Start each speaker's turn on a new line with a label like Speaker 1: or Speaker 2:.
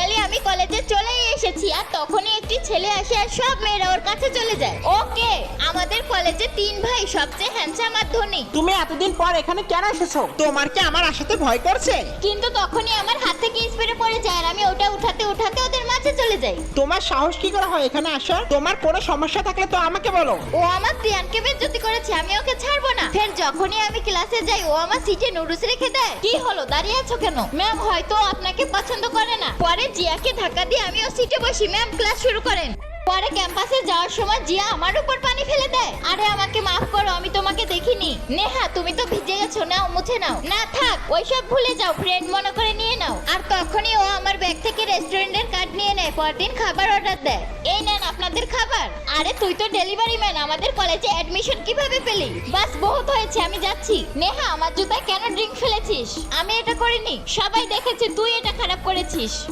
Speaker 1: Finally আমি কলেজে চলে এসেছি আর তখনই একটি ছেলে আসে আর সব মেয়েরা ওর কাছে চলে যায়। ওকে, আমাদের কলেজে 3 ভাই, সবচেয়ে হ্যান্ডসাম আর ধনী।
Speaker 2: তুমি এতদিন পর এখানে কেন এসেছো? তোমার কি আমার আসাতে ভয় করছে?
Speaker 1: কিন্তু তখনই আমার হাত থেকে স্প্রে পড়ে যায় আর আমি ওটা উঠাতে উঠাতে ওদের মাঝে চলে যাই।
Speaker 2: তোমার সাহস কি করে হয় এখানে আসার? তোমার কোনো সমস্যা থাকলে তো আমাকে বলো।
Speaker 1: ও আমার প্রিয়ানকে বেজ্জতি করেছে, আমি ওকে ছাড়বো না। ফের যখনই আমি ক্লাসে যাই ও আমার সিটে নুডলস রেখে দেয়। কি হলো, দাঁড়িয়ে আছো কেন? ম্যাম হয়তো আপনাকে পছন্দ করে না। পরে জিয়াকে ধাক্কা দিয়ে আমি ও সিটে বসি। ম্যাম ক্লাস শুরু করেন। পরে ক্যাম্পাসে যাওয়ার সময় জিয়া আমার উপর পানি ফেলে দেয়। আরে আমাকে মাফ করো, আমি তোমাকে দেখিনি। নেহা তুমি তো ভিজে গেছো, নাও মুছে নাও। না থাক, ওইসব ভুলে যাও, ফ্রেন্ড মনে করে নিয়ে নাও। আর তখনই ও আমার ব্যাগ থেকে রেস্টুরেন্টের কার্ড নিয়ে নেয়, পরদিন খাবার অর্ডার দেয়। এই নেন আপনাদের খাবার। আরে তুই তো ডেলিভারি ম্যান, আমাদের কলেজে অ্যাডমিশন কিভাবে পেলি? বাস বহুত হয়েছে, আমি যাচ্ছি। নেহা আমার জুতায় কেন ড্রিঙ্ক ফেলেছিস? আমি এটা করিনি, সবাই দেখেছে তুই এটা খারাপ করেছিস।